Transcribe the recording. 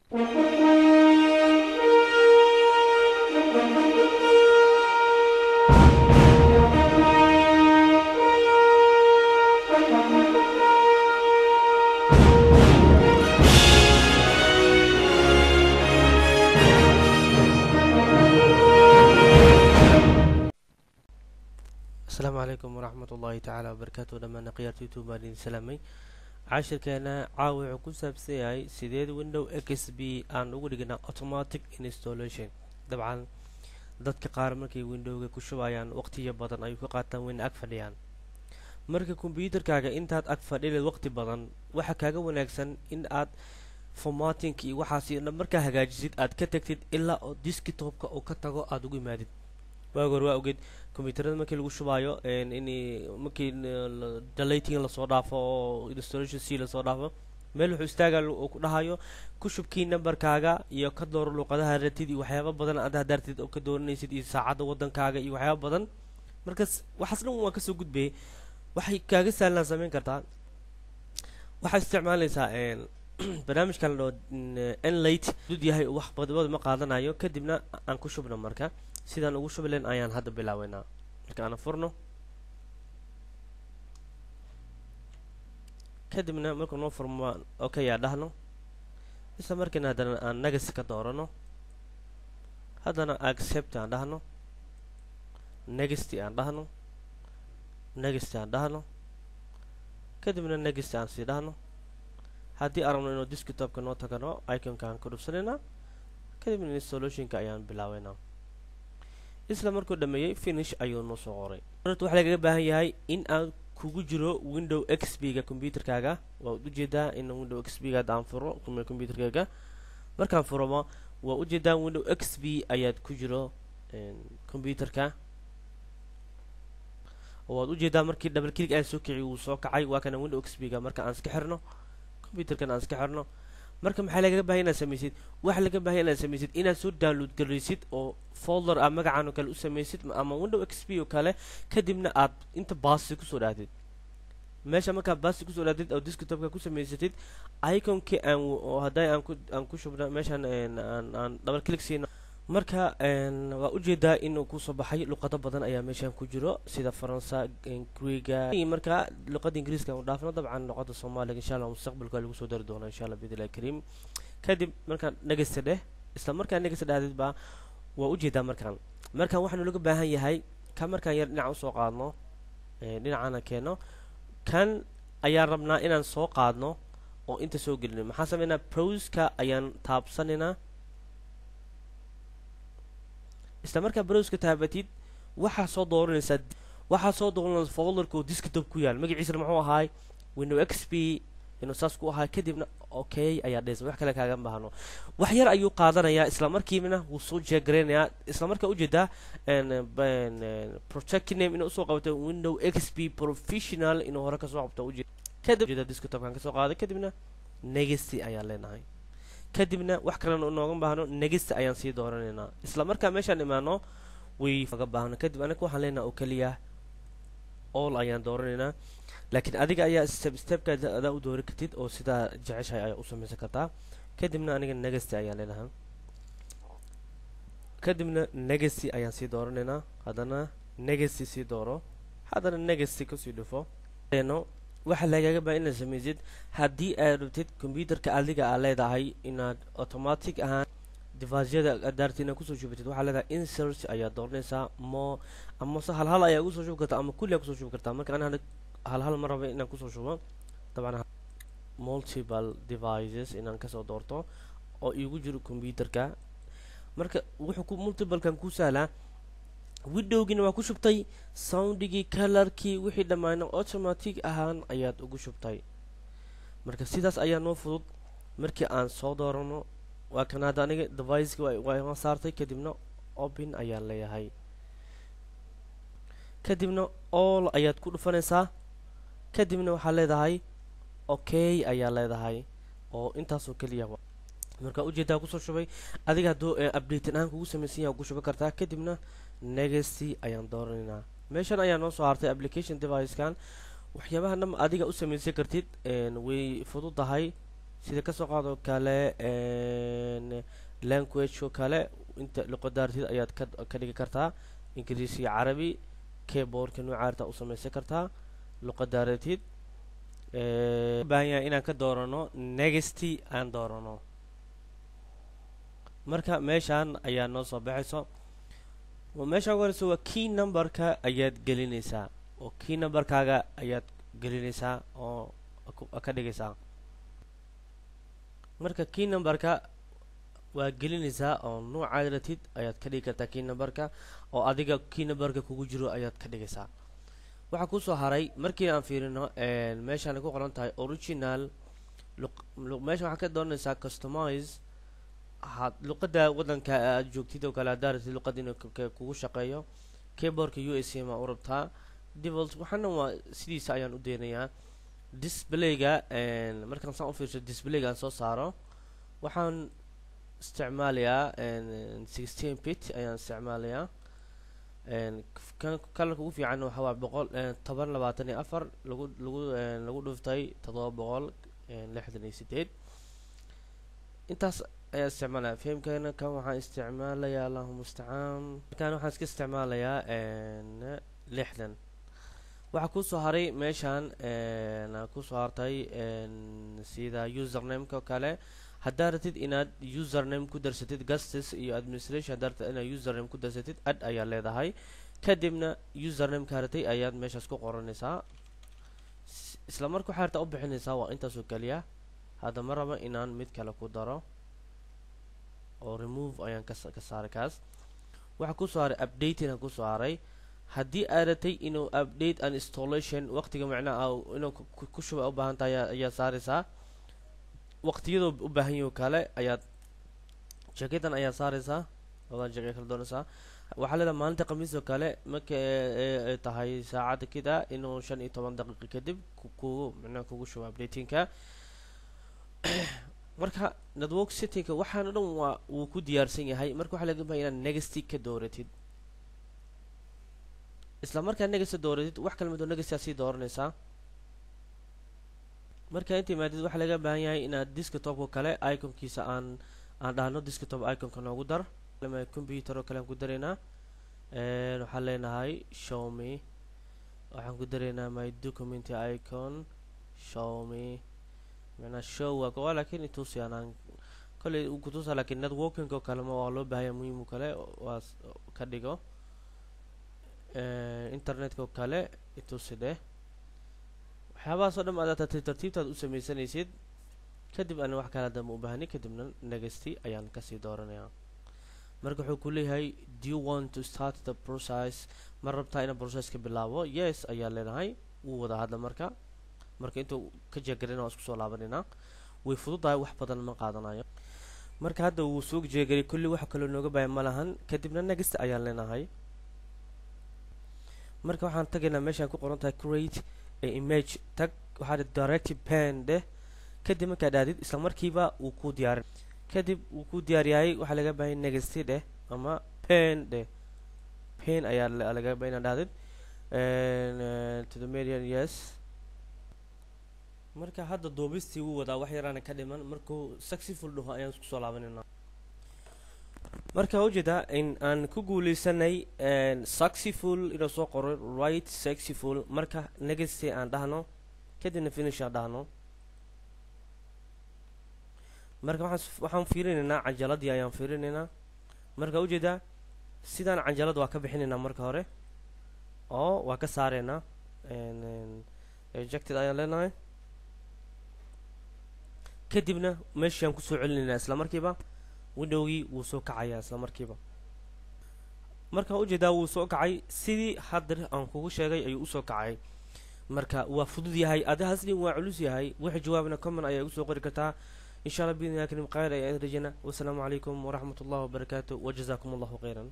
السلام عليكم ورحمة الله تعالى وبركاته. لما نقيات يوتيوب مالين سلامي عاشر كان عاوي عكو سابسياي سيديد ويندو اكس بي ان ugu dhigna automatic installation. dabcan dadka qaar markay windowga ku shubayaan waqtiyo badan ay ku qaataan win ag fadhiyaan. marka computerkaaga intaad ag fadhileed waqti badan waxa kaaga wanaagsan in aad formatting iyo waxaasi markaa hagaajisid aad ka tagtid ilaa oo desktopka uu ka tago aad ugu imaadid. واغور واوجد كمبيوترات markii lagu shubayo markii deleting la soo dhaafo installation si la soo dhaafo meel wuxuu istaagaa oo ku dhahayo ku shubkii numberkaaga iyo ka door luqadaha ratid iyo waxyaabo badan aad hadartid oo ka dooranaysid iyo saacada wadankaaga iyo waxyaabo badan. markaas waxaas dhan waa ka soo gudbay waxay kaaga sahlan sameyn kartaa waxa isticmaalaysaa barnaamijkan loo enlate dud yahay wax badan ma qaadanayo kadibna aan ku shubno marka sidaan ugu shubileen ayaan hadda bilaaweynaa. marka aan furno kadibna marka noo furmo okay yaa dhahno isla markiina haddana aan next ka doorano haddana accept aan dhahno next aan dhahno next aan dhahno kadibna next aan sii dhahno. haddii aan rabno inuu desktopka noo tagano iconka aan ku dhufsanaynaa kadibna installationka ayaan bilaaweynaa. isla markuu dhameeyay finish ayuu noo soo qoray. horta waxa laga baahan yahay in aad kugu jiro window xp ga computerkaaga. waa u jeedaa in window xp ga aan furo computerkaaga markaan furmo waa u jeedaa window xp ayaad ku jiro computerka. waad u jeedaa markii double click aan soo kiciyo uu soo kacay waa kana window xp ga. marka aan iska xirno computerkan aan iska xirno marka maxaa laga baahan inaad samaysid waxa laga baahan inaad samaysid inaad soo download garaysid oo folder ama magacan oo kale u samaysid ama window xp oo kale kadibna aad inta baasi ku soo dhaadid meesha marka baasi ku soo dhaadid oo desktopka ku samaysatid iconki aan oo haday aan ku shubno meeshan aan double click siino marka waa u jeedaa inuu ku soo baxay luqado badan ayaa meeshan ku jiro sida faransa ingiriiga marka luqada ingiriiska oo dhaafno dabcan luqada Soomaaliga insha Allah mustaqbalka lagu soo dari doono insha Allah bidilaa kariim. kadib marka next dheh isla marka next dhaadid ba waa u jeedaa markaan waxaan laga baahan yahay ka markaan yar dhinac u soo qaadno dhinacana keeno kan ayaa rabnaa inaan soo qaadno oo inta soo gelino. maxaa sameynaa browse-ka ayaan taabsanaynaa. isla marka browse-ka taabatid waxa soo dooranaysaa folderka oo desktop ku yaal magaciisa muxuu ahaay window xp inuu saas ku ahaa kadibna okay ayaa dhees wax kale kaaga baahno wax yar ayuu qaadanayaa isla markiina wuu soo jeegareynaya. isla marka u jeedaa project name inuu soo qabto window xp professional inuu hore ka soo qabto u jeedaa desktopkan ka soo qaaday kadibna next ayaa leenahay kadibna wax kale oo nooga baahno next ayaan sii dooranaynaa. isla marka meeshaan imaano way faga baahno kadib anaga waxaan leenahay oo kaliya all ayaan dooranaynaa laakiin adiga ayaa step ka aad u dooran kartid oo sida jeceshay ay u samaysan kartaa. kadibna aniga next ayaan leenahay kadibna next ayaan sii dooranaynaa haddana next sii dooro haddana next ku sii dhufo waxa lagaga baahan inaad samaysid haddii aad rabtid computerka adiga aad leedahay inaad automatic ahaan device-yada adartina ku soo shubatid waxa leedahay insert ayaa dooranaysaa ama hal ayaa ugu soo shubi kartaa ama kulli ayaa ku soo shubi kartaa. marka anaga hal ma rabo inaan ku soo shubo dabcan multiple devices inaan ka soo doorto oo igu jiro computerka. marka wuxuu ku multiple kan ku sahlaa windowgina waa ku shubtay soundigi colorkii wixii dhammaan automatic ahaan ayaad ugu shubtay. marka sidaas ayaa noo fudud markii aan soo doorano waa kan hadda aniga device-ki waa saartay kadibna open ayaan leeyahay kadibna all ayaad ku dhufanaysaa kadibna waxaa leedahay okay ayaa leedahay oo intaasoo kaliya marka u jeedaa ku soo shubay adiga hadduu update ahaan kugu samaysan yahay ku shubi kartaa kadibna next ayaan dooranaynaa. meeshan ayaa noo soo hartay application device-kan waxyaabaha adiga u samaysan kartid way fududahay sida ka soo qaado kale language oo kale inta luqadaartid ayaad ka dhigi kartaa ingiriisi carabi keyboardka noocaarta u samaysan kartaa luqadaaratid baahan yahay inaan ka doorano next aan doorano marka meeshaan ayaa noo soo baxayso meesha ugu horeysa waa key numberka ayaad gelinaysaa oo key numberkaaga ayaad gelinaysaa oo ka dhigaysaa marka key numberka waa gelinaysaa oo noocaad ratid ayaad ka dhigi kartaa key numberka oo adiga key numberka kugu jiro ayaad ka dhigaysaa waxaa kusoo haray markii aan fiirino meeshaan ku qoran tahay original meesha waxaa ka dooranaysaa customize luqada wadanka aad joogtid oo kale haddaad ratid luqada inuu kugu shaqeeyo keyboardka USC ma u rabtaa default waxaana waa sidiisa ayaan u deenayaa displayga markaan saan u fiirso displayga aan soo saaro waxaan isticmaalayaa 16 bit ayaan isticmaalayaa kalarka ugu fiican waxa waa 1024 lagu dhuftay 768 intaas ayaa isticmaalaya fahamkeena kan waxaan isticmaalayaa allahumma musta'aan kan waxaan iska isticmaalayaa 60 waxaa kusoo haray meeshaan kusoo hartay sida username-ka kale haddaad ratid inaad username ku darsatid guests iyo administration haddaad ratid inaad username ku darsatid add ayaa leedahay kadibna username-ka ratay ayaad meeshaas ku qoranaysaa isla marka waxaad u bixinaysaa waa intaasoo kaliya hadda ma raba inaan mid kale ku daro oo remove ayaan ka saaray kaas waxaa kusoo haray updating ku soo haray haddii aad ratay inuu update and installation waqtiga macnaha inuu ku shuba u baahan tahay ayaa saaraysaa waqtiyadoo u baahan yahay kale ayaad jagadan ayaa saaraysaa wadan jagay kala doonaysaa waxaa leedahay maalinta khamiis oo kale marka ay tahay saacada kida inuu 15 daqiiqo kadib kugu shuba updatingka marka network settingka waxaan dhan wuu ku diyaarsan yahay marka waxaa laga baahan inaad next ka dooratid isla markaa next dooratid wax kale mid oo next sii dooranaysaa marka inta maadid waxa laga baahan yahay inaad desktop kale iconkiisa aan dhahno desktop iconka noogu dar lama computer oo kale aan ku dareynaa waxaan leenahay show me waxaan ku dareynaa my document icon show me macna show waa laakiin intuu siyanaan kale uu ku tusaa laakiin networking oo kale ma waa loo baahan yahay muhiim kale waa ka dhigo internetka oo kale intuu sidee waxyaabahaas oo dhan aad tartiibtaad u samaysanaysid kadib aan wax kala dama u baahani kadibna next ayaan kasii dooranayaa marka wuxuu ku leeyahay do you want to start the process ma rabtaa inaan processka bilaabo yes ayaa leenahay wuu wada hadla marka intuu ka jeegarina waa isku soo laabanayna way fududahay wax badan ma qaadanayo marka hadda wuu soo jeegaray kulli wax kale nooga baahan ma lahan kadibna next ayaan leenahay marka waxaan tagaynaa meeshaan ku qoran tahay create image tag waxaad direct pen deh kadib markaad aadid isla markiiba uu ku diyaarin kadib uu ku diyaariyay waxa laga baahan next deh ama pen deh pen ayaa laga baahan inaad aadid to the median yes marka hadda duubistii wuu wadaa wax yaraan ka dhiman markuu successful dhaho ayaan isku soo laabanayna marka ujeeda in aan ku guuleysanay successful inuu soo qoro right successful marka next aan dhahno kadibna finish aan dhahno marka waxaan fiirinaynaa cajaladii ayaan fiirinaynaa marka ujeeda sidaan cajalad waa ka bixinaynaa marka hore oo waa ka saareynaa ejected ayaan leenahay kadibna meeshaan ku soo celinaynaa isla markiiba windowgii wuu soo kacayaa isla markiiba marka ujeedaa wuu soo kacay sidii hadda aan kugu sheegay ayuu u soo kacay marka waa fudud yahay adahasni waa culus yahay wixii jawaabna comment ayaa ugu soo qori kartaa insha Allah biidna karim qayr ayaan rajayna wassalaamu calaykum waraxmatullaahi wabarakaatuh wajazaakum allahu khayran